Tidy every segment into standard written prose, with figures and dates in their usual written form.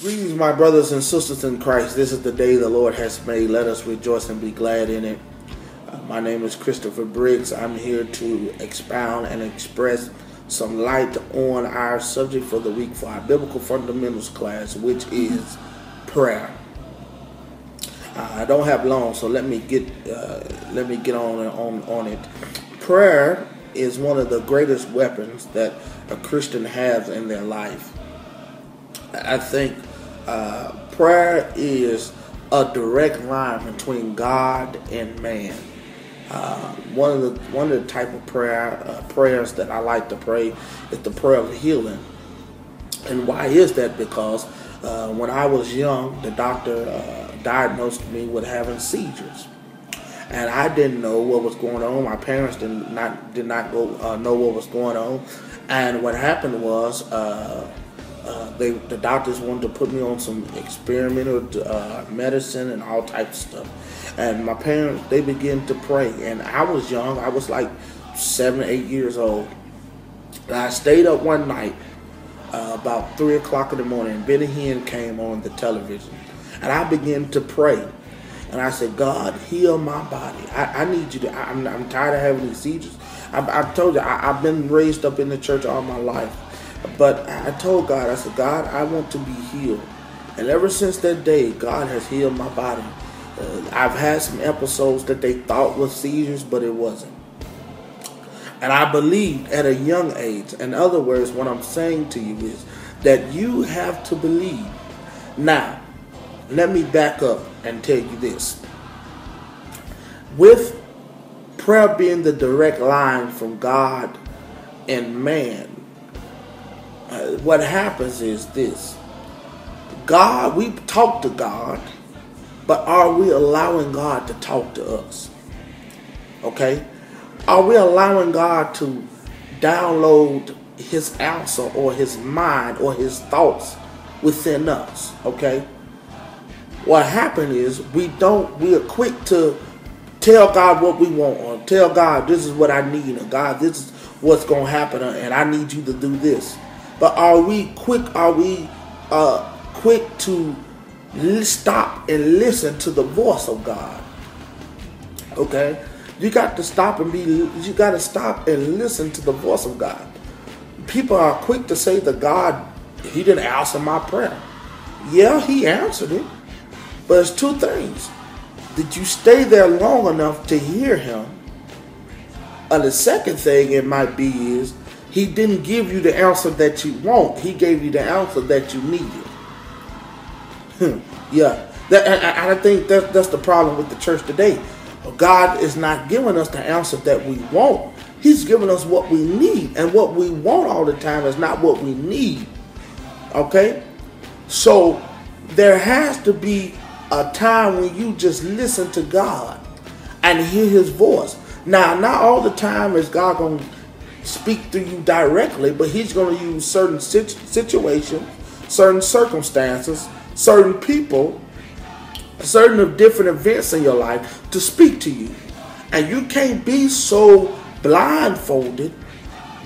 Greetings, my brothers and sisters in Christ. This is the day the Lord has made. Let us rejoice and be glad in it. My name is Christopher Briggs. I'm here to expound and express some light on our subject for the week for our biblical fundamentals class, which is prayer. I don't have long, so let me get on it. Prayer is one of the greatest weapons that a Christian has in their life. I think prayer is a direct line between God and man. One of the type of prayers that I like to pray is the prayer of healing. And why is that? Because when I was young, the doctor diagnosed me with having seizures, and I didn't know what was going on. My parents did not know what was going on. And what happened was the doctors wanted to put me on some experimental medicine and all types of stuff. And my parents, they began to pray. And I was young. I was like 7 or 8 years old. And I stayed up one night about 3 o'clock in the morning. Benny Hinn came on the television. And I began to pray. And I said, God, heal my body. I need you to, I'm tired of having these seizures. I told you, I've been raised up in the church all my life. But I told God, I said, God, I want to be healed. And ever since that day, God has healed my body. I've had some episodes that they thought were seizures, but it wasn't. And I believed at a young age. In other words, what I'm saying to you is that you have to believe. Now, let me back up and tell you this. With prayer being the direct line from God and man, what happens is this. God, we talk to God, but are we allowing God to talk to us? Okay? Are we allowing God to download his answer or his mind or his thoughts within us? Okay? What happened is we are quick to tell God what we want, or tell God this is what I need, or God, this is what's going to happen, and I need you to do this. But are we quick to stop and listen to the voice of God? Okay? You got to stop and listen to the voice of God. People are quick to say that God, he didn't answer my prayer. Yeah, he answered it. But it's two things. Did you stay there long enough to hear him? And the second thing it might be is, he didn't give you the answer that you want. He gave you the answer that you needed. Yeah. I think that's the problem with the church today. God is not giving us the answer that we want. He's giving us what we need. And what we want all the time is not what we need. Okay? So there has to be a time when you just listen to God and hear his voice. Now, not all the time is God going to speak through you directly, but he's going to use certain situations, certain circumstances, certain people, certain of different events in your life to speak to you. And you can't be so blindfolded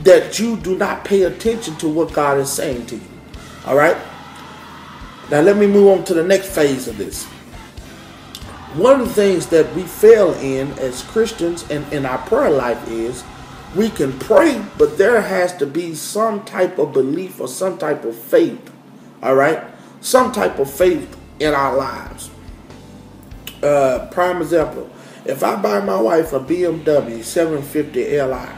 that you do not pay attention to what God is saying to you. All right? Now let me move on to the next phase of this. One of the things that we fail in as Christians and in our prayer life is we can pray, but there has to be some type of belief or some type of faith. All right? Some type of faith in our lives. Prime example, if I buy my wife a BMW 750 Li,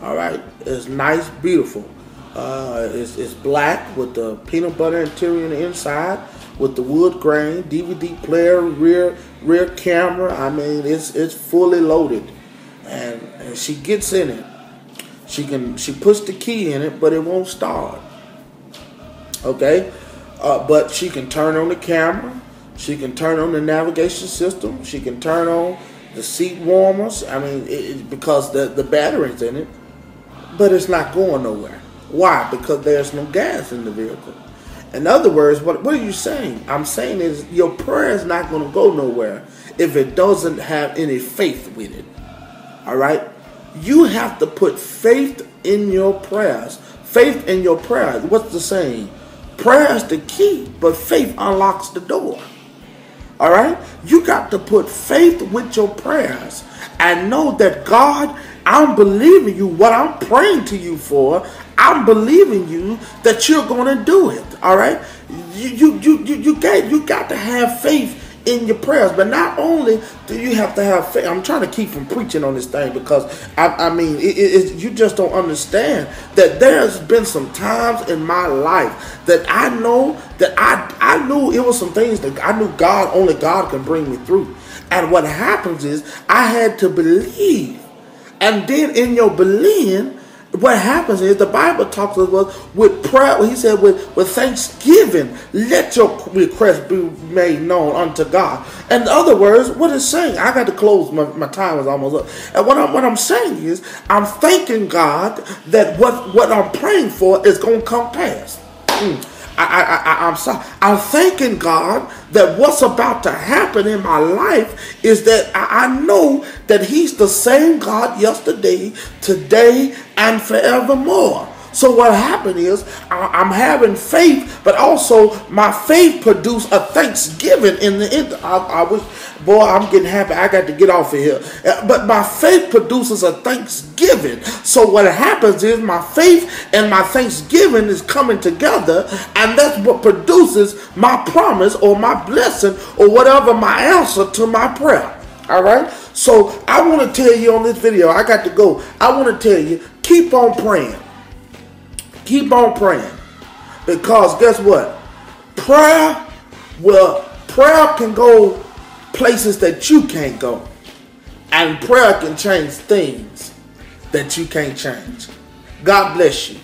all right, it's nice, beautiful. It's black with the peanut butter interior on the inside, with the wood grain, DVD player, rear camera. I mean, it's fully loaded, and she gets in it. She puts the key in it, but it won't start. Okay, but she can turn on the camera. She can turn on the navigation system. She can turn on the seat warmers. I mean, because the battery's in it, but it's not going nowhere. Why? Because there's no gas in the vehicle. In other words, what are you saying? I'm saying is your prayer is not going to go nowhere if it doesn't have any faith with it. All right? You have to put faith in your prayers. Faith in your prayer. What's the saying? Prayer is the key, but faith unlocks the door. All right? You got to put faith with your prayers and know that, God, I'm believing you. What I'm praying to you for, I'm believing you that you're going to do it. All right? You got to have faith in your prayers. But not only do you have to have faith, I'm trying to keep from preaching on this thing because you just don't understand that there's been some times in my life that I know that I knew it was some things that I knew only God can bring me through. And what happens is I had to believe. And then in your believing, what happens is the Bible talks about with prayer. He said with thanksgiving, let your request be made known unto God. In other words, what it's saying, I got to close, my time is almost up. And what I'm saying is, I'm thanking God that what I'm praying for is going to come past. I'm sorry. I'm thanking God that what's about to happen in my life is that I know that He's the same God yesterday, today, and forevermore. So what happened is I'm having faith, but also my faith produced a thanksgiving in the end. I wish, boy, I'm getting happy. I got to get off of here. But my faith produces a thanksgiving. So what happens is my faith and my thanksgiving is coming together, and that's what produces my promise or my blessing or whatever my answer to my prayer. All right? So I want to tell you on this video, I got to go. I want to tell you, keep on praying. Keep on praying, because guess what? Prayer can go places that you can't go, and prayer can change things that you can't change. God bless you.